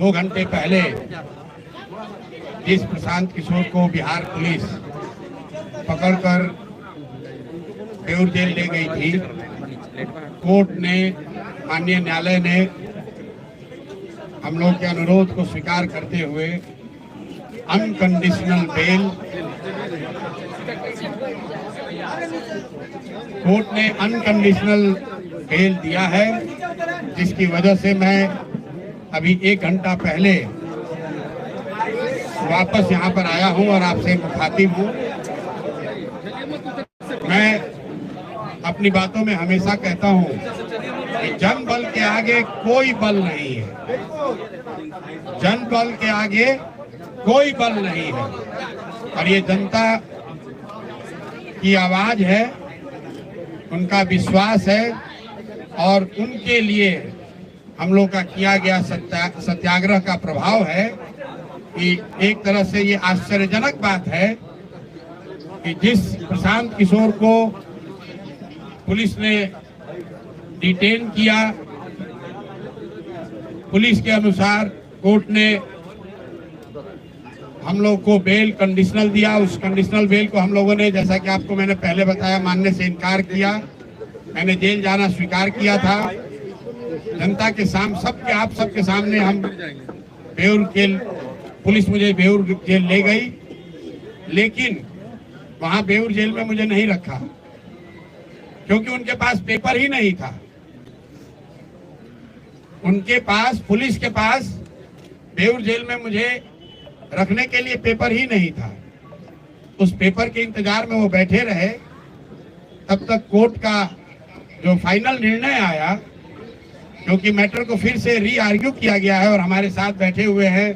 2 घंटे पहले जिस प्रशांत किशोर को बिहार पुलिस पकड़कर बेऊर जेल ले गई थी, कोर्ट ने, माननीय न्यायालय ने हम लोग के अनुरोध को स्वीकार करते हुए अनकंडीशनल बेल, कोर्ट ने अनकंडीशनल बेल दिया है, जिसकी वजह से मैं अभी 1 घंटा पहले वापस यहाँ पर आया हूँ और आपसे मुखातिब हूँ। मैं अपनी बातों में हमेशा कहता हूँ कि जन बल के आगे कोई बल नहीं है, जन बल के आगे कोई बल नहीं है, और ये जनता की आवाज है, उनका विश्वास है, और उनके लिए हम लोग का किया गया सत्याग्रह का प्रभाव है कि एक तरह से ये आश्चर्यजनक बात है कि जिस प्रशांत किशोर को पुलिस ने डिटेन किया, पुलिस के अनुसार कोर्ट ने हम लोग को बेल कंडीशनल दिया। उस कंडीशनल बेल को हम लोगों ने, जैसा कि आपको मैंने पहले बताया, मानने से इनकार किया। मैंने जेल जाना स्वीकार किया था। जनता के सामने, आप सबके सामने हम बेऊर जेल, पुलिस मुझे बेऊर जेल ले गई, लेकिन वहां बेऊर जेल में मुझे नहीं रखा क्योंकि उनके पास पेपर ही नहीं था। उनके पास, पुलिस के पास बेऊर जेल में मुझे रखने के लिए पेपर ही नहीं था। उस पेपर के इंतजार में वो बैठे रहे, तब तक कोर्ट का जो फाइनल निर्णय आया, क्योंकि मैटर को फिर से री आर्ग्यू किया गया है और हमारे साथ बैठे हुए हैं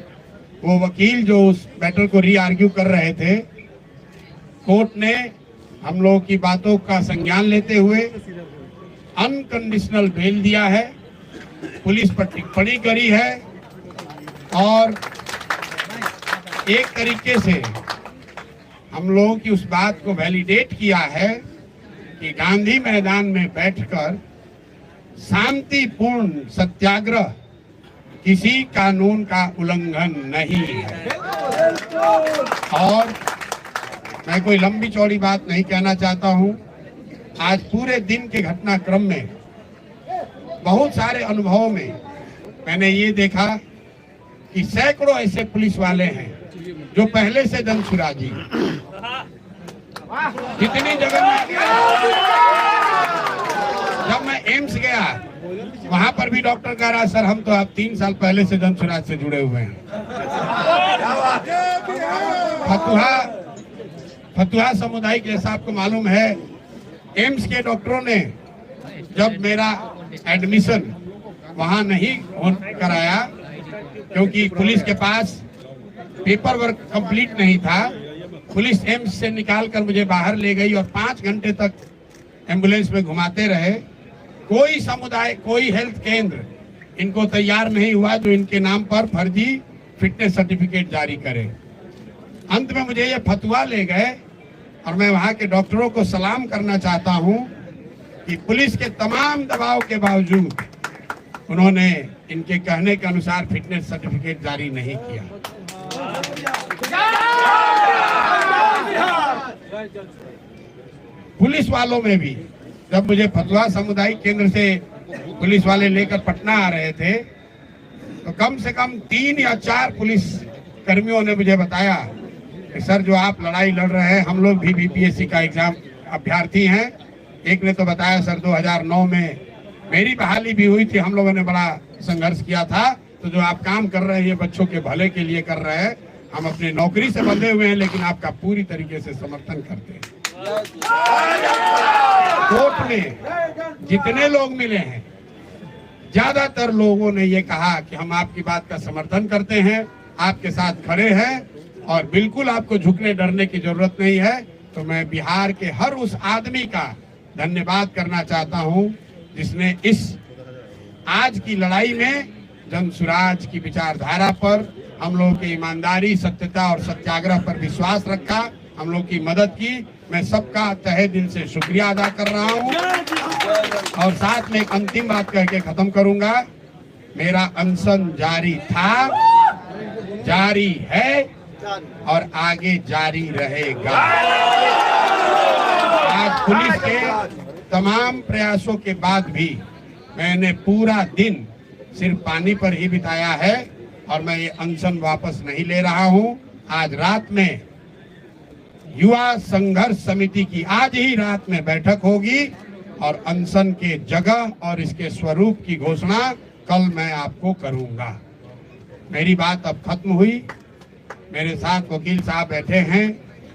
वो वकील जो उस मैटर को री आर्ग्यू कर रहे थे। कोर्ट ने हम लोगों की बातों का संज्ञान लेते हुए अनकंडीशनल बेल दिया है, पुलिस पर टिप्पणी करी है और एक तरीके से हम लोगों की उस बात को वैलिडेट किया है कि गांधी मैदान में बैठकर शांतिपूर्ण सत्याग्रह किसी कानून का उल्लंघन नहीं है। और मैं कोई लंबी चौड़ी बात नहीं कहना चाहता हूं। आज पूरे दिन के घटनाक्रम में बहुत सारे अनुभवों में मैंने ये देखा कि सैकड़ों ऐसे पुलिस वाले हैं जो पहले से जनसुराजी, जितनी जगह में जब मैं एम्स गया वहां पर भी डॉक्टर कह रहा, सर हम तो आप 3 साल पहले से जनसुराज से जुड़े हुए हैं। फतुहा समुदाय जैसा आपको मालूम है, एम्स के डॉक्टरों ने जब मेरा एडमिशन वहां नहीं कराया क्योंकि पुलिस के पास पेपर वर्क कंप्लीट नहीं था, पुलिस एम्स से निकाल कर मुझे बाहर ले गई और 5 घंटे तक एम्बुलेंस में घुमाते रहे। कोई समुदाय, कोई हेल्थ केंद्र इनको तैयार नहीं हुआ जो इनके नाम पर फर्जी फिटनेस सर्टिफिकेट जारी करे। अंत में मुझे ये फतवा ले गए और मैं वहां के डॉक्टरों को सलाम करना चाहता हूं कि पुलिस के तमाम दबाव के बावजूद उन्होंने इनके कहने के अनुसार फिटनेस सर्टिफिकेट जारी नहीं किया। पुलिस वालों में भी जब मुझे फतुहा सामुदायिक केंद्र से पुलिस वाले लेकर पटना आ रहे थे तो कम से कम 3 या 4 पुलिस कर्मियों ने मुझे बताया कि सर जो आप लड़ाई लड़ रहे हैं, हम लोग भी बीपीएससी का एग्जाम अभ्यर्थी हैं। एक ने तो बताया सर 2009 में मेरी बहाली भी हुई थी, हम लोगों ने बड़ा संघर्ष किया था, तो जो आप काम कर रहे हैं ये बच्चों के भले के लिए कर रहे हैं, हम अपनी नौकरी से बंधे हुए हैं लेकिन आपका पूरी तरीके से समर्थन करते हैं। कोर्ट में जितने लोग मिले हैं ज्यादातर लोगों ने ये कहा कि हम आपकी बात का समर्थन करते हैं, आपके साथ खड़े हैं और बिल्कुल आपको झुकने डरने की जरूरत नहीं है। तो मैं बिहार के हर उस आदमी का धन्यवाद करना चाहता हूं जिसने इस आज की लड़ाई में जनसुराज की विचारधारा पर, हम लोगों की ईमानदारी, सत्यता और सत्याग्रह पर विश्वास रखा, हम लोग की मदद की। मैं सबका तहे दिल से शुक्रिया अदा कर रहा हूं और साथ में एक अंतिम बात करके खत्म करूंगा मेरा अनशन जारी था, जारी है और आगे जारी रहेगा। आज पुलिस के तमाम प्रयासों के बाद भी मैंने पूरा दिन सिर्फ पानी पर ही बिताया है और मैं ये अनशन वापस नहीं ले रहा हूं। आज रात में युवा संघर्ष समिति की आज ही रात में बैठक होगी और अनशन के जगह और इसके स्वरूप की घोषणा कल मैं आपको करूंगा। मेरी बात अब खत्म हुई। मेरे साथ वकील साहब बैठे हैं।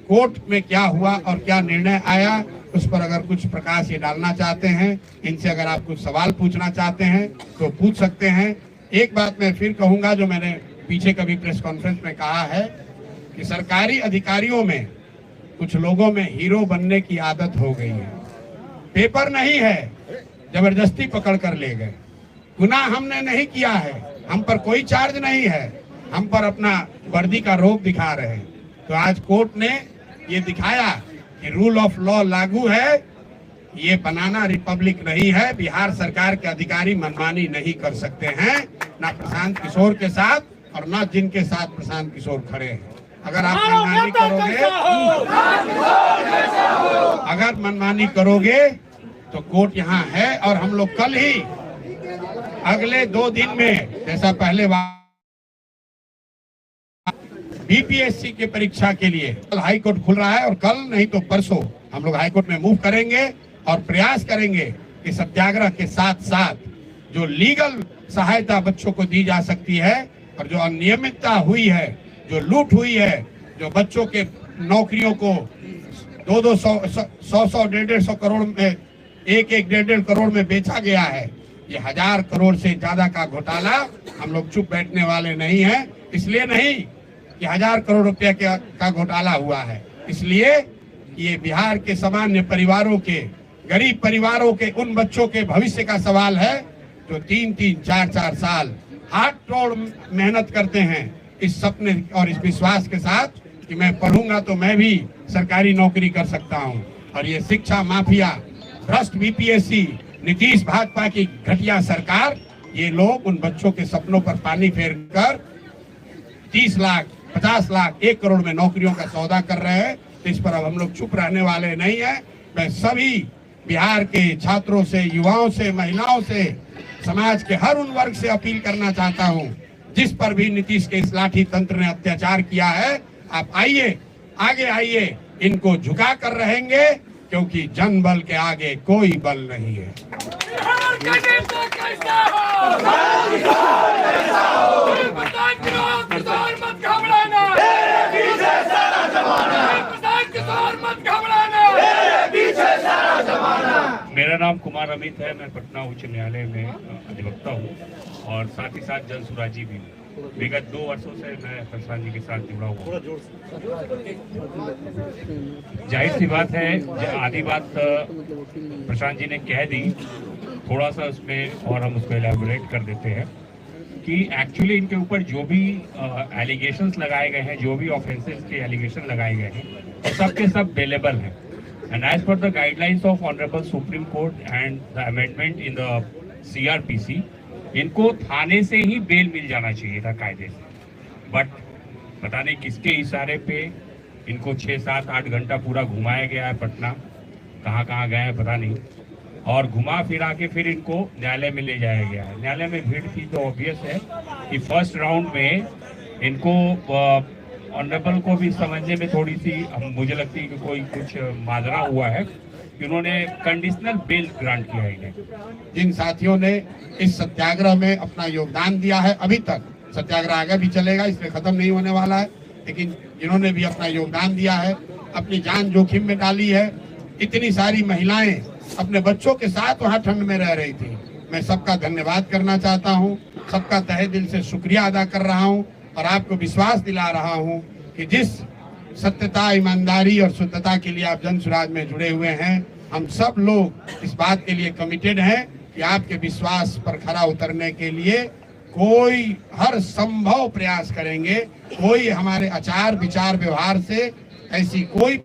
कोर्ट में क्या हुआ और क्या निर्णय आया उस पर अगर कुछ प्रकाश ये डालना चाहते हैं, इनसे अगर आप कुछ सवाल पूछना चाहते हैं तो पूछ सकते हैं। एक बात मैं फिर कहूंगा जो मैंने पीछे कभी प्रेस कॉन्फ्रेंस में कहा है कि सरकारी अधिकारियों में कुछ लोगों में हीरो बनने की आदत हो गई है। पेपर नहीं है, जबरदस्ती पकड़ कर ले गए। गुनाह हमने नहीं किया है, हम पर कोई चार्ज नहीं है, हम पर अपना वर्दी का रोब दिखा रहे हैं। तो आज कोर्ट ने ये दिखाया कि रूल ऑफ लॉ लागू है। ये बनाना रिपब्लिक नहीं है। बिहार सरकार के अधिकारी मनमानी नहीं कर सकते हैं, ना प्रशांत किशोर के साथ और ना जिनके साथ प्रशांत किशोर खड़े हैं। अगर आप मनमानी करोगे तो कोर्ट यहाँ है और हम लोग कल ही अगले 2 दिन में जैसा पहले बीपीएससी के परीक्षा के लिए कल हाई कोर्ट खुल रहा है और कल नहीं तो परसों हम लोग हाई कोर्ट में मूव करेंगे और प्रयास करेंगे कि सत्याग्रह के साथ साथ जो लीगल सहायता बच्चों को दी जा सकती है और जो अनियमितता हुई है, जो लूट हुई है, जो बच्चों के नौकरियों को 100 150 करोड़ में 1.5 करोड़ में बेचा गया है, ये 1000 करोड़ से ज्यादा का घोटाला हम लोग चुप बैठने वाले नहीं हैं। इसलिए नहीं कि 1000 करोड़ रुपया का घोटाला हुआ है, इसलिए ये बिहार के सामान्य परिवारों के, गरीब परिवारों के उन बच्चों के भविष्य का सवाल है जो 3-3 4-4 साल हाथ तोड़ मेहनत करते हैं इस सपने और इस विश्वास के साथ कि मैं पढ़ूंगा तो मैं भी सरकारी नौकरी कर सकता हूं। और ये शिक्षा माफिया, भ्रष्ट बीपीएससी, नीतीश भाजपा की घटिया सरकार, ये लोग उन बच्चों के सपनों पर पानी फेरकर 30 लाख 50 लाख 1 करोड़ में नौकरियों का सौदा कर रहे हैं। तो इस पर अब हम लोग चुप रहने वाले नहीं है। मैं सभी बिहार के छात्रों से, युवाओं से, महिलाओं से, समाज के हर उन वर्ग से अपील करना चाहता हूं जिस पर भी नीतीश के इस लाठी तंत्र ने अत्याचार किया है, आप आइए, आगे आइए, इनको झुका कर रहेंगे क्योंकि जन बल के आगे कोई बल नहीं है। मेरा नाम कुमार अमित है। मैं पटना उच्च न्यायालय में अधिवक्ता हूँ और साथ ही साथ जनसुराजी भी हूँ। विगत 2 वर्षों से मैं प्रशांत जी के साथ जुड़ा हुआ हूँ। जाहिर सी बात है, आधी बात प्रशांत जी ने कह दी, थोड़ा सा उसमें और हम उसको एलैबोरेट कर देते हैं कि एक्चुअली इनके ऊपर जो भी एलिगेशंस लगाए गए हैं, जो भी ऑफेंसेस के एलिगेशन लगाए गए हैं, वो सब के सब बेलेबल हैं। And as per the guidelines of Honorable Supreme Court and the amendment in the CRPC, इनको थाने से ही बेल मिल जाना चाहिए था कायदे से। बट पता नहीं किसके इशारे पे इनको 6, 7, 8 घंटा पूरा घुमाया गया है पटना, कहाँ कहाँ गए हैं पता नहीं, और घुमा फिरा के फिर इनको न्यायालय में ले जाया गया है। न्यायालय में भीड़ थी तो ऑब्वियस है कि फर्स्ट राउंड में इनको ऑनरेबल को भी समझने में थोड़ी सी मुझे लगती है कि कोई कुछ माजरा हुआ है कि उन्होंने कंडीशनल बेल ग्रांट किया है इन्हें। जिन साथियों ने इस सत्याग्रह में अपना योगदान दिया है, अभी तक सत्याग्रह आगे भी चलेगा, इसलिए खत्म नहीं होने वाला है, लेकिन जिन्होंने भी अपना योगदान दिया है, अपनी जान जोखिम में डाली है, इतनी सारी महिलाएं अपने बच्चों के साथ वहां ठंड में रह रही थी, मैं सबका धन्यवाद करना चाहता हूं, सबका तहे दिल से शुक्रिया अदा कर रहा हूं और आपको विश्वास दिला रहा हूं कि जिस सत्यता, ईमानदारी और शुद्धता के लिए आप जनसुराज में जुड़े हुए हैं, हम सब लोग इस बात के लिए कमिटेड हैं कि आपके विश्वास पर खरा उतरने के लिए कोई हर संभव प्रयास करेंगे। कोई हमारे आचार विचार व्यवहार से ऐसी कोई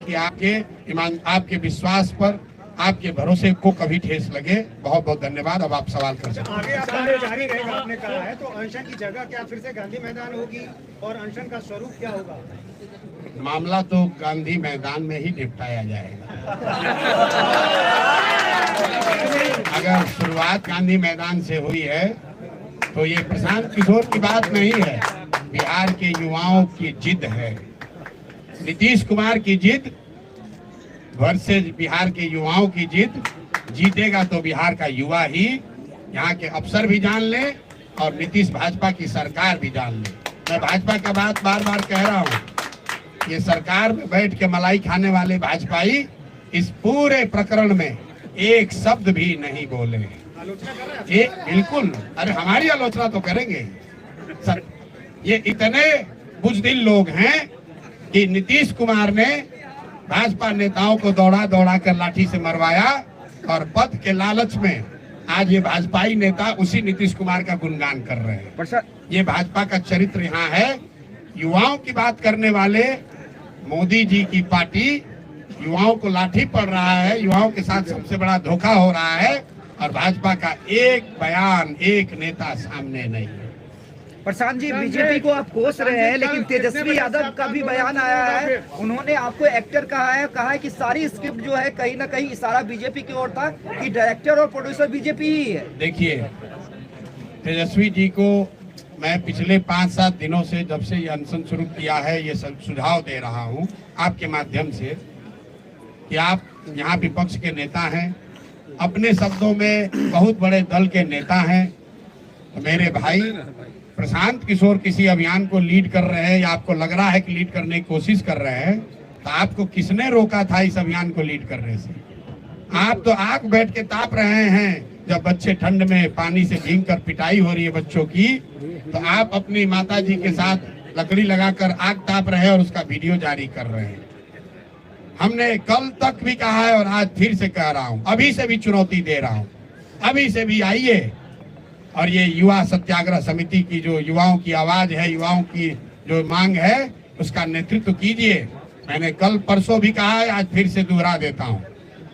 कि आपके विश्वास पर, आपके भरोसे को कभी ठेस लगे। बहुत बहुत धन्यवाद। अब आप सवाल कर सकते हैं। आगे आपका जारी रहेगा, आपने कहा है, तो अनशन की जगह क्या फिर से गांधी मैदान होगी और अनशन का स्वरूप क्या होगा? मामला तो गांधी मैदान में ही निपटाया जाएगा। अगर शुरुआत गांधी मैदान से हुई है तो ये प्रशांत किशोर की बात नहीं है, बिहार के युवाओं की जिद है। नीतीश कुमार की जिद वर्सेस बिहार के युवाओं की जिद। जीतेगा तो बिहार का युवा ही, यहाँ के अफसर भी जान ले और नीतीश भाजपा की सरकार भी जान ले। मैं भाजपा का बात बार बार कह रहा हूँ, ये सरकार में बैठ के मलाई खाने वाले भाजपाई इस पूरे प्रकरण में एक शब्द भी नहीं बोले। ये बिल्कुल, अरे हमारी आलोचना तो करेंगे सर। ये इतने बुजदिल लोग हैं कि नीतीश कुमार ने भाजपा नेताओं को दौड़ा दौड़ा कर लाठी से मरवाया और पद के लालच में आज ये भाजपाई नेता उसी नीतीश कुमार का गुणगान कर रहे हैं। ये भाजपा का चरित्र यहाँ है। युवाओं की बात करने वाले मोदी जी की पार्टी युवाओं को लाठी पड़ रहा है, युवाओं के साथ सबसे बड़ा धोखा हो रहा है और भाजपा का एक बयान, एक नेता सामने नहीं है। प्रशांत जी, बीजेपी को आप कोस रहे हैं, लेकिन तेजस्वी यादव का भी बयान आया है। उन्होंने आपको एक्टर कहा है कि सारी स्क्रिप्ट जो है कहीं ना कहीं इशारा बीजेपी की ओर था कि डायरेक्टर और प्रोड्यूसर बीजेपी ही है। देखिए, तेजस्वी जी को मैं पिछले 5-7 दिनों से, जब से ये अनशन शुरू किया है, ये सुझाव दे रहा हूँ आपके माध्यम से कि आप यहाँ विपक्ष के नेता हैं, अपने शब्दों में बहुत बड़े दल के नेता हैं। तो मेरे भाई प्रशांत किशोर किसी अभियान को लीड कर रहे हैं या आपको लग रहा है कि लीड करने की कोशिश कर रहे हैं, तो आपको किसने रोका था इस अभियान को लीड करने से? आप तो आग बैठ के ताप रहे हैं। जब बच्चे ठंड में पानी से भीग कर पिटाई हो रही है बच्चों की, तो आप अपनी माता जी के साथ लकड़ी लगाकर आग ताप रहे हैं और उसका वीडियो जारी कर रहे हैं। हमने कल तक भी कहा है और आज फिर से कह रहा हूं, अभी से भी चुनौती दे रहा हूं, अभी से भी आइए और ये युवा सत्याग्रह समिति की जो युवाओं की आवाज है, युवाओं की जो मांग है, उसका नेतृत्व कीजिए। मैंने कल परसों भी कहा है, आज फिर से दोहरा देता हूं,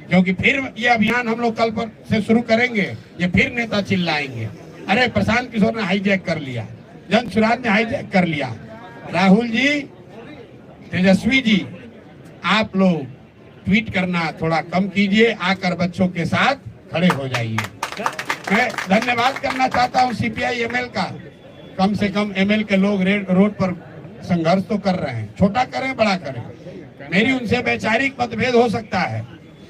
क्योंकि फिर ये अभियान हम लोग कल पर से शुरू करेंगे, ये फिर नेता चिल्लाएंगे, अरे प्रशांत किशोर ने हाईजैक कर लिया, जन सुराज ने हाईजैक कर लिया। राहुल जी, तेजस्वी जी, आप लोग ट्वीट करना थोड़ा कम कीजिए, आकर बच्चों के साथ खड़े हो जाइए। मैं धन्यवाद करना चाहता हूं सीपीआई एमएल का। कम से कम एमएल के लोग रोड पर संघर्ष तो कर रहे हैं, छोटा करें बड़ा करें। मेरी उनसे वैचारिक मतभेद हो सकता है,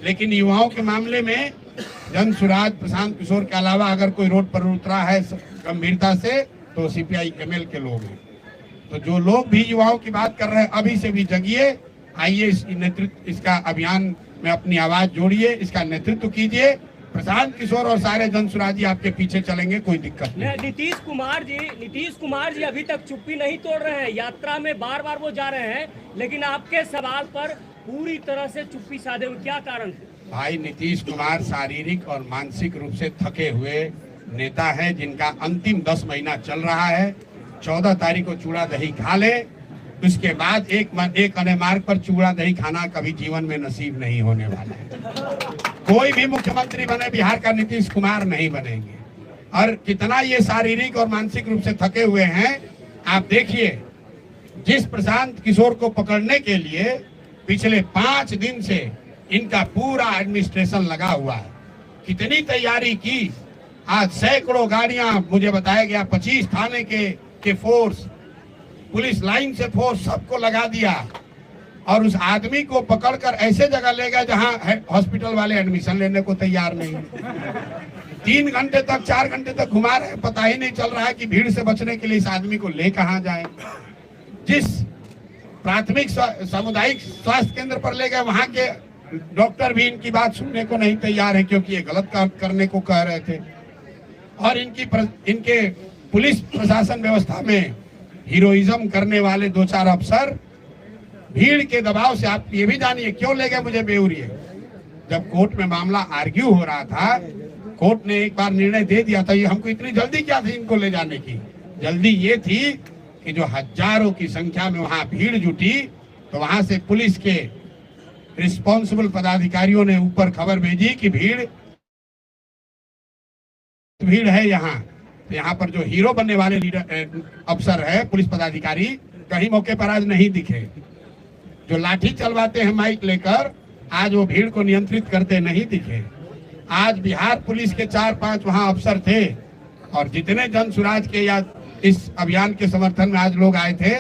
लेकिन युवाओं के मामले में जन सुराज प्रशांत किशोर के अलावा अगर कोई रोड पर उतरा है गंभीरता से, तो सीपीआई एमएल के लोग हैं। तो जो लोग भी युवाओं की बात कर रहे हैं, अभी से भी जगिए, आइए इसका अभियान में अपनी आवाज जोड़िए, इसका नेतृत्व कीजिए। प्रशांत किशोर और सारे जनसुराजी आपके पीछे चलेंगे, कोई दिक्कत नहीं। नीतीश कुमार जी अभी तक चुप्पी नहीं तोड़ रहे हैं। यात्रा में बार बार वो जा रहे हैं, लेकिन आपके सवाल पर पूरी तरह से चुप्पी साधे हुए, क्या कारण? भाई, नीतीश कुमार शारीरिक और मानसिक रूप से थके हुए नेता है, जिनका अंतिम 10 महीना चल रहा है। 14 तारीख को चूड़ा दही खा ले, उसके बाद एक अने मार्ग पर चूड़ा दही खाना कभी जीवन में नसीब नहीं होने वाला है। कोई भी मुख्यमंत्री बने बिहार का नीतीश कुमार नहीं बनेंगे। और कितना ये शारीरिक और मानसिक रूप से थके हुए हैं, आप देखिए। जिस प्रशांत किशोर को पकड़ने के लिए पिछले 5 दिन से इनका पूरा एडमिनिस्ट्रेशन लगा हुआ है, कितनी तैयारी की। आज सैकड़ों गाड़ियां, मुझे बताया गया 25 थाने के फोर्स, पुलिस लाइन से फोर्स, सबको लगा दिया और उस आदमी को पकड़कर ऐसे जगह ले गए जहां हॉस्पिटल वाले एडमिशन लेने को तैयार नहीं। 3 घंटे तक 4 घंटे तक घुमा रहे, पता ही नहीं चल रहा है कि भीड़ से बचने के लिए इस आदमी को ले कहां जाए। जिस प्राथमिक सामुदायिक स्वास्थ्य केंद्र पर ले गए, वहां के डॉक्टर भी इनकी बात सुनने को नहीं तैयार है, क्योंकि ये गलत काम करने को कह रहे थे। और इनके पुलिस प्रशासन व्यवस्था में हीरोइज्म करने वाले 2-4 अफसर भीड़ के दबाव से, आप ये भी जानिए क्यों ले गए मुझे बेउरिए। जब कोर्ट में मामला आर्ग्यू हो रहा था, कोर्ट ने एक बार निर्णय दे दिया था। ये हमको इतनी जल्दी क्या थी इनको ले जाने की? जल्दी ये थी कि जो हजारों की संख्या में वहां भीड़ जुटी, तो वहां से पुलिस के रिस्पॉन्सिबल पदाधिकारियों ने ऊपर खबर भेजी कि भीड़ है यहाँ। तो यहाँ पर जो हीरो बनने वाले लीडर अफसर है, पुलिस पदाधिकारी, कहीं मौके पर आज नहीं दिखे। जो लाठी चलवाते हैं माइक लेकर, आज वो भीड़ को नियंत्रित करते नहीं दिखे। आज बिहार पुलिस के 4-5 वहां अफसर थे और जितने जन सुराज के या इस अभियान के समर्थन में आज लोग आए थे,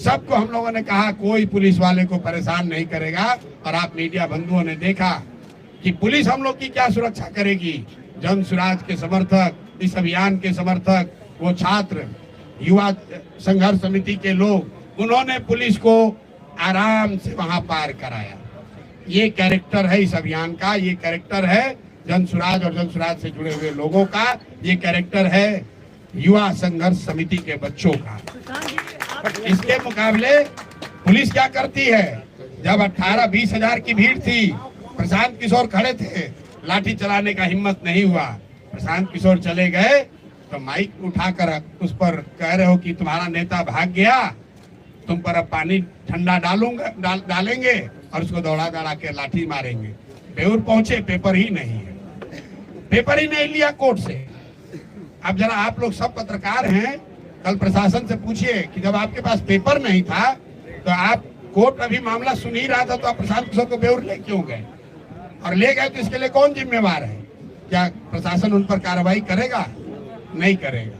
सबको हम लोगों ने कहा कोई पुलिस वाले को परेशान नहीं करेगा। और आप मीडिया बंधुओं ने देखा कि पुलिस हम लोग की क्या सुरक्षा करेगी। जन सुराज के समर्थक, इस अभियान के समर्थक, वो छात्र, युवा संघर्ष समिति के लोग, उन्होंने पुलिस को आराम से वहां पार कराया। ये कैरेक्टर है इस अभियान का, ये कैरेक्टर है जन सुराज और जन सुराज से जुड़े हुए लोगों का, ये कैरेक्टर है युवा संघर्ष समिति के बच्चों का। इसके मुकाबले पुलिस क्या करती है? जब 18-20 हजार की भीड़ थी, प्रशांत किशोर खड़े थे, लाठी चलाने का हिम्मत नहीं हुआ। प्रशांत किशोर चले गए तो माइक उठाकर उस पर कह रहे हो कि तुम्हारा नेता भाग गया, तुम पर अब पानी ठंडा डालेंगे और उसको दौड़ा के लाठी मारेंगे। बेऊर पहुंचे, पेपर ही नहीं है, पेपर ही नहीं लिया कोर्ट से। अब जरा आप लोग सब पत्रकार हैं, कल प्रशासन से पूछिए कि जब आपके पास पेपर नहीं था तो आप, कोर्ट अभी मामला सुन ही रहा था, तो आप प्रशांत किशोर को बेऊर ले क्यों गए? और ले गए तो इसके लिए कौन जिम्मेवार है? क्या प्रशासन उन पर कार्रवाई करेगा? नहीं करेगा,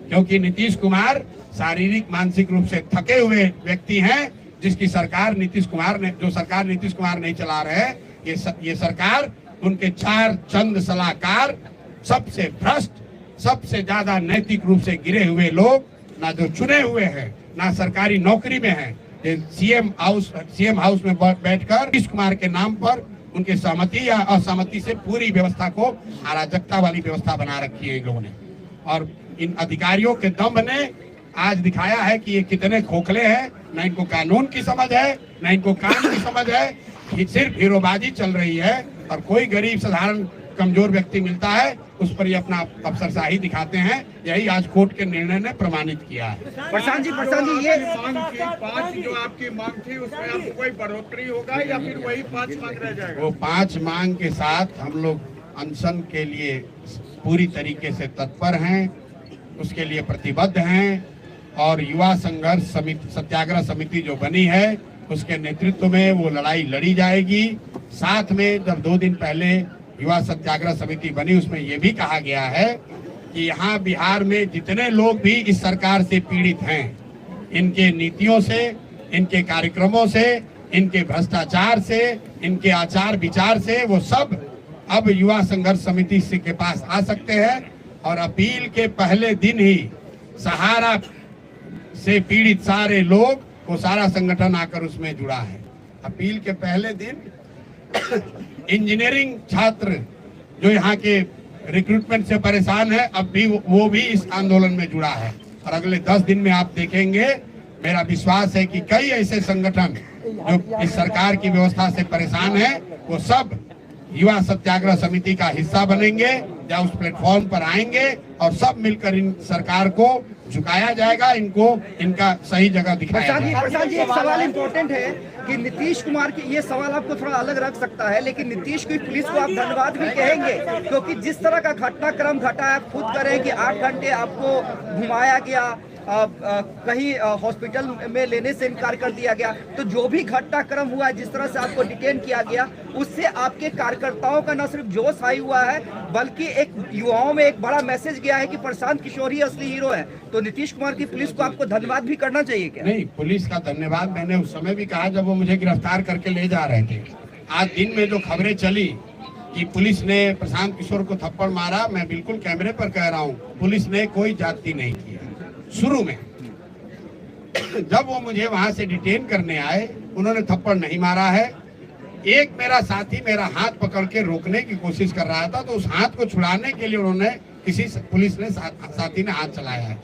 क्योंकि नीतीश कुमार शारीरिक मानसिक रूप से थके हुए व्यक्ति हैं, जिसकी सरकार नीतीश कुमार ने, जो सरकार नीतीश कुमार नहीं चला रहे, ये सरकार, उनके 4 चंद सलाहकार, सबसे भ्रष्ट, सबसे ज्यादा नैतिक रूप से गिरे हुए लोग, ना जो चुने हुए हैं, ना सरकारी नौकरी में हैं, सीएम हाउस में बैठकर नीतीश कुमार के नाम पर उनके सहमति या असहमति से पूरी व्यवस्था को अराजकता वाली व्यवस्था बना रखी है इन लोगों ने। और इन अधिकारियों के दम ने आज दिखाया है कि ये कितने खोखले हैं, न इनको कानून की समझ है, न इनको काम की समझ है, सिर्फ हीरोबाजी चल रही है। और कोई गरीब साधारण कमजोर व्यक्ति मिलता है, उस पर ये अपना अफसरशाही दिखाते हैं। यही आज कोर्ट के निर्णय ने प्रमाणित किया है। प्रशांत जी, ये पाँच जो आपकी मांग थी, उसमें आपको कोई बढ़ोतरी होगा या फिर वही 5 मांग रह जाएगा? वो 5 मांग के साथ हम लोग अनशन के लिए पूरी तरीके से तत्पर हैं, उसके लिए प्रतिबद्ध हैं। और युवा संघर्ष समिति, सत्याग्रह समिति जो बनी है, उसके नेतृत्व में वो लड़ाई लड़ी जाएगी। साथ में जब 2 दिन पहले युवा सत्याग्रह समिति बनी, उसमें ये भी कहा गया है कि यहाँ बिहार में जितने लोग भी इस सरकार से पीड़ित हैं, इनके नीतियों से, इनके कार्यक्रमों से, इनके भ्रष्टाचार से, इनके आचार विचार से, वो सब अब युवा संघर्ष समिति के पास आ सकते हैं। और अपील के पहले दिन ही सहारा से पीड़ित सारे लोग, वो सारा संगठन आकर उसमें जुड़ा है। अपील के पहले दिन इंजीनियरिंग छात्र जो यहाँ के रिक्रूटमेंट से परेशान है, अब भी वो भी इस आंदोलन में जुड़ा है। और अगले 10 दिन में आप देखेंगे, मेरा विश्वास है कि कई ऐसे संगठन जो इस सरकार की व्यवस्था से परेशान है, वो सब युवा सत्याग्रह समिति का हिस्सा बनेंगे या उस प्लेटफॉर्म पर आएंगे और सब मिलकर इन सरकार को झुकाया जाएगा, इनको इनका सही जगह दिखाया जाएगा। प्रशांत जी, एक सवाल इम्पोर्टेंट है कि नीतीश कुमार की, ये सवाल आपको थोड़ा अलग रख सकता है, लेकिन नीतीश की पुलिस को आप धन्यवाद भी कहेंगे, क्योंकि जिस तरह का घटनाक्रम घटा, आप खुद करें कि 8 घंटे आपको घुमाया गया, कहीं हॉस्पिटल में लेने से इनकार कर दिया गया, तो जो भी घटनाक्रम हुआ, जिस तरह से आपको डिटेन किया गया, उससे आपके कार्यकर्ताओं का न सिर्फ जोश हाई हुआ है, बल्कि एक युवाओं में एक बड़ा मैसेज गया है कि प्रशांत किशोर ही असली हीरो है। तो नीतीश कुमार की पुलिस को आपको धन्यवाद भी करना चाहिए क्या? नहीं, पुलिस का धन्यवाद मैंने उस समय भी कहा जब वो मुझे गिरफ्तार करके ले जा रहे थे। आज दिन में जो खबरें चली कि पुलिस ने प्रशांत किशोर को थप्पड़ मारा, मैं बिल्कुल कैमरे पर कह रहा हूँ, पुलिस ने कोई जाति नहीं किया। शुरू में जब वो मुझे वहां से डिटेन करने आए, उन्होंने थप्पड़ नहीं मारा है। एक मेरा साथी मेरा हाथ पकड़ के रोकने की कोशिश कर रहा था, तो उस हाथ को छुड़ाने के लिए उन्होंने पुलिस ने साथी ने हाथ चलाया है।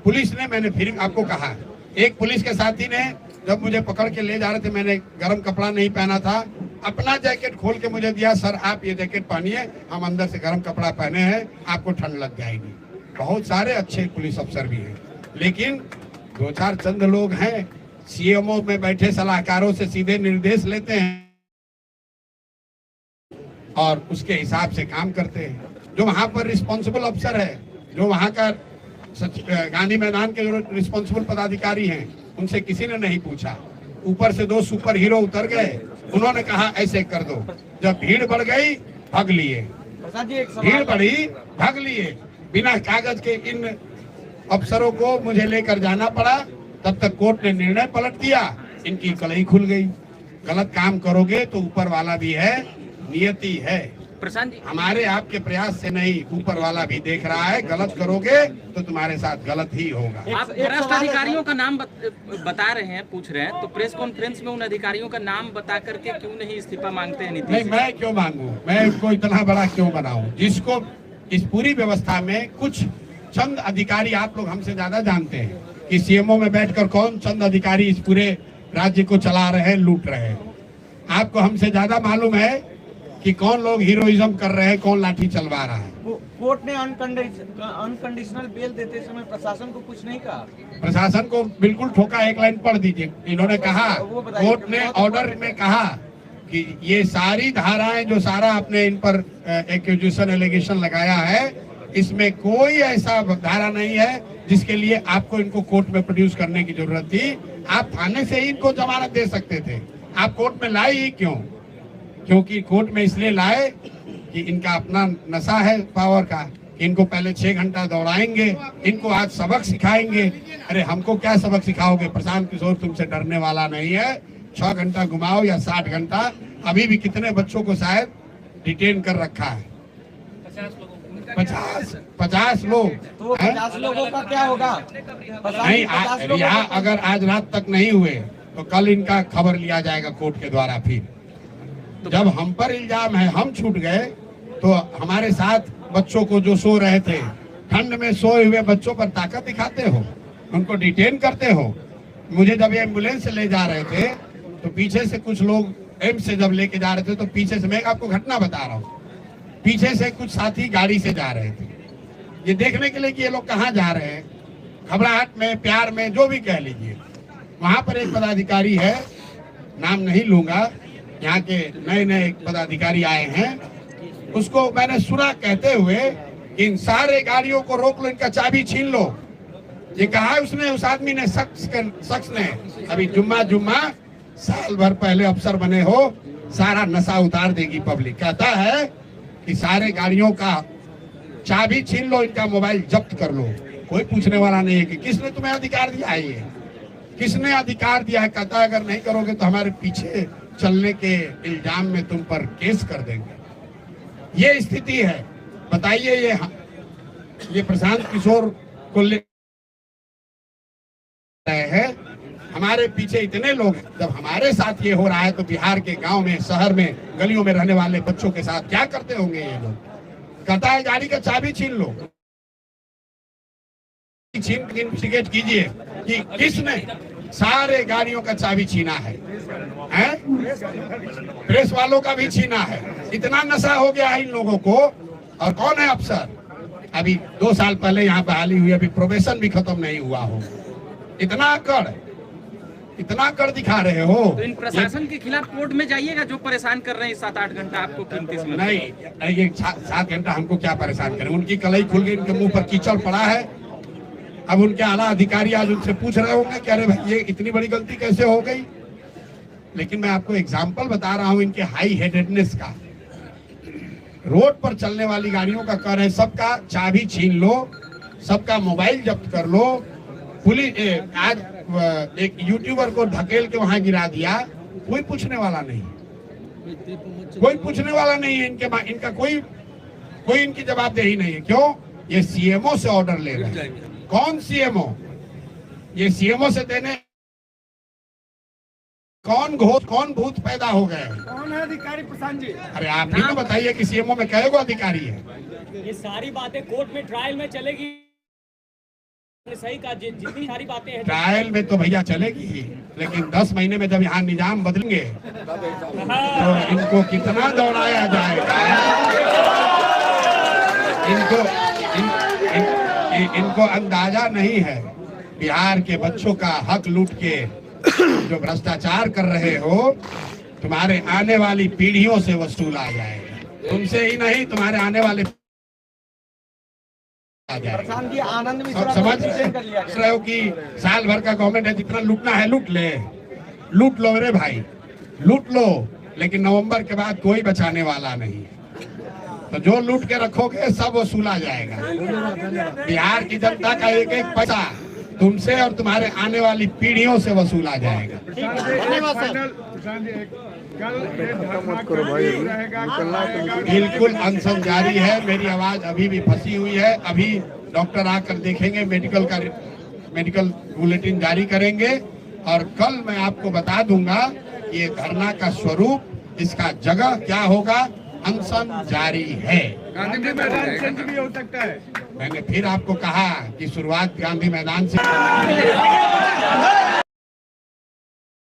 पुलिस ने, मैंने फिर आपको कहा, एक पुलिस के साथी ने जब मुझे पकड़ के ले जा रहे थे, मैंने गर्म कपड़ा नहीं पहना था, अपना जैकेट खोल के मुझे दिया, सर आप ये जैकेट पहनिए, हम अंदर से गर्म कपड़ा पहने हैं, आपको ठंड लग जाएगी। बहुत सारे अच्छे पुलिस अफसर भी हैं, लेकिन 2-4 चंद लोग हैं, सीएमओ में बैठे सलाहकारों से सीधे निर्देश लेते हैं। और उसके हिसाब से काम करते हैं। जो वहाँ पर रिस्पॉन्सिबल अफसर है, जो वहाँ का गांधी मैदान के जो रिस्पॉन्सिबल पदाधिकारी हैं, उनसे किसी ने नहीं पूछा। ऊपर से 2 सुपर हीरो उतर गए, उन्होंने कहा ऐसे कर दो। जब भीड़ बढ़ गई भाग लिए, भीड़ बढ़ी भाग लिए। बिना कागज के इन अफसरों को मुझे लेकर जाना पड़ा। तब तक कोर्ट ने निर्णय पलट दिया, इनकी कलई खुल गई। गलत काम करोगे तो ऊपर वाला भी है, नियति है। प्रशांत जी, हमारे आपके प्रयास से नहीं, ऊपर वाला भी देख रहा है। गलत करोगे तो तुम्हारे साथ गलत ही होगा। आप भ्रष्ट अधिकारियों का नाम बता रहे हैं, पूछ रहे हैं, तो प्रेस कॉन्फ्रेंस में उन अधिकारियों का नाम बता करके क्यों नहीं इस्तीफा मांगते हैं नीतीश? नहीं, मैं क्यों मांगू? मैं उसको इतना बड़ा क्यों बनाऊं? जिसको इस पूरी व्यवस्था में कुछ चंद अधिकारी, आप लोग हमसे ज्यादा जानते हैं कि सीएमओ में बैठकर कौन चंद अधिकारी इस पूरे राज्य को चला रहे हैं, लूट रहे हैं। आपको हमसे ज्यादा मालूम है कि कौन लोग हीरोइज्म कर रहे हैं, कौन लाठी चलवा रहा है। कोर्ट ने अनकंडीशनल बेल देते समय प्रशासन को कुछ नहीं कहा? प्रशासन को बिल्कुल ठोका। एक लाइन पढ़ दीजिए। इन्होंने कहा, कोर्ट ने ऑर्डर में कहा कि ये सारी धाराएं जो सारा आपने इन पर एक्यूजेशन एलिगेशन लगाया है, इसमें कोई ऐसा धारा नहीं है जिसके लिए आपको इनको कोर्ट में प्रोड्यूस करने की जरूरत थी। आप थाने से ही इनको जमानत दे सकते थे। आप कोर्ट में लाए ही क्यों? क्योंकि कोर्ट में इसलिए लाए कि इनका अपना नशा है पावर का। इनको पहले 6 घंटा दौड़ाएंगे, इनको आज सबक सिखाएंगे। अरे हमको क्या सबक सिखाओगे? प्रशांत किशोर तुमसे डरने वाला नहीं है। 6 घंटा घुमाओ या 60 घंटा। अभी भी कितने बच्चों को शायद डिटेन कर रखा है? 50 लोग। तो 50 लोगों का क्या होगा? नहीं, यहाँ अगर आज रात तक नहीं हुए तो कल इनका खबर लिया जाएगा कोर्ट के द्वारा। फिर जब हम पर इल्जाम है, हम छूट गए, तो हमारे साथ बच्चों को जो सो रहे थे, ठंड में सोए हुए बच्चों पर ताकत दिखाते हो, उनको डिटेन करते हो। मुझे जब एम्बुलेंस से ले जा रहे थे तो पीछे से कुछ लोग एम्स से जब लेके जा रहे थे तो पीछे से, मैं आपको घटना बता रहा हूँ, पीछे से कुछ साथी गाड़ी से जा रहे थे ये देखने के लिए कि ये लोग कहाँ जा रहे हैं। घबराहट में, प्यार में, जो भी कह लीजिए। वहां पर एक पदाधिकारी है, नाम नहीं लूंगा, यहाँ के नए नए पदाधिकारी आए हैं। उसको मैंने सुना कहते हुए कि इन सारे गाड़ियों को रोक लो, इनका चाबी छीन लो। ये कहा उसने, उस आदमी ने, शख्स ने। अभी जुम्मा साल भर पहले अफसर बने हो, सारा नशा उतार देगी पब्लिक। कहता है कि सारे गाड़ियों का चाबी छीन लो, इनका मोबाइल जब्त कर लो। कोई पूछने वाला नहीं है कि किसने तुम्हें अधिकार दिया है, ये किसने अधिकार दिया है। कहता है अगर नहीं करोगे तो हमारे पीछे चलने के इल्जाम में तुम पर केस कर देंगे। ये स्थिति है। बताइए, ये प्रशांत किशोर को ले रहे हैं, हमारे पीछे इतने लोग हैं। जब हमारे साथ ये हो रहा है तो बिहार के गांव में, शहर में, गलियों में रहने वाले बच्चों के साथ क्या करते होंगे ये लोग। कहता है गाड़ी का चाबी छीन लो, छीन के इन्वेस्टिगेट कीजिए कि किसने सारे गाड़ियों का चाबी छीना है, प्रेस वालों का भी छीना है। इतना नशा हो गया है इन लोगों को। और कौन है अफसर? अभी 2 साल पहले यहाँ बहाली हुई, अभी प्रोबेशन भी खत्म नहीं हुआ हो। इतना कर दिखा रहे हो। तो इन प्रशासन के खिलाफ कोर्ट में जाइएगा जो परेशान कर रहे हैं 7-8 घंटा आपको कीमती समय। नहीं, ये 7 घंटा हमको क्या परेशान करें? उनकी कलई खुल गई, उनके मुंह पर कीचड़ पड़ा है। अब उनके आला अधिकारी आज उनसे पूछ रहे होंगे कि अरे भाई ये इतनी बड़ी गलती कैसे हो गई। लेकिन मैं आपको एग्जाम्पल बता रहा हूं इनके हाई हेडेडनेस का। रोड पर चलने वाली गाड़ियों का कर है, सबका चाबी छीन लो, सबका मोबाइल जब्त कर लो। पुलिस आज एक यूट्यूबर को ढकेल के वहां गिरा दिया, कोई पूछने वाला नहीं, कोई पूछने वाला नहीं है। इनका कोई इनकी जवाबदेही नहीं है। क्यों? ये सीएमओ से ऑर्डर ले रहे हैं। कौन सीएमओ? ये सीएमओ से देने कौन भूत पैदा हो गए? कौन है अधिकारी प्रशांत जी? अरे आप ही तो बताइए कि सीएमओ में कई गो अधिकारी है? ये सारी बातें कोर्ट में ट्रायल में चलेगी। सही कहा, जितनी सारी बातें हैं ट्रायल में तो भैया चलेगी ही, लेकिन 10 महीने में जब यहाँ निजाम बदलेंगे तो इनको कितना दौड़ाया जाएगा। इनको अंदाजा नहीं है। बिहार के बच्चों का हक लूट के जो भ्रष्टाचार कर रहे हो, तुम्हारे आने वाली पीढ़ियों से वसूला जाएगा। तुमसे ही नहीं, तुम्हारे आने वाले आ जाएगा। सब समझ रहे हो कि साल भर का गवर्नमेंट है, जितना लूटना है लूट ले, लूट लो रे भाई, लूट लो, लेकिन नवंबर के बाद कोई बचाने वाला नहीं है। तो जो लूट के रखोगे सब वसूला जाएगा। बिहार की जनता का एक एक पैसा तुमसे और तुम्हारे आने वाली पीढ़ियों से वसूला जाएगा। बिल्कुल अनशन जारी है, मेरी आवाज अभी भी फंसी हुई है। अभी डॉक्टर आकर देखेंगे, मेडिकल बुलेटिन जारी करेंगे और कल मैं आपको बता दूंगा ये धरना का स्वरूप, इसका जगह क्या होगा। अनशन जारी है। गांधी मैदान से भी हो सकता है। मैंने फिर आपको कहा कि शुरुआत गांधी मैदान से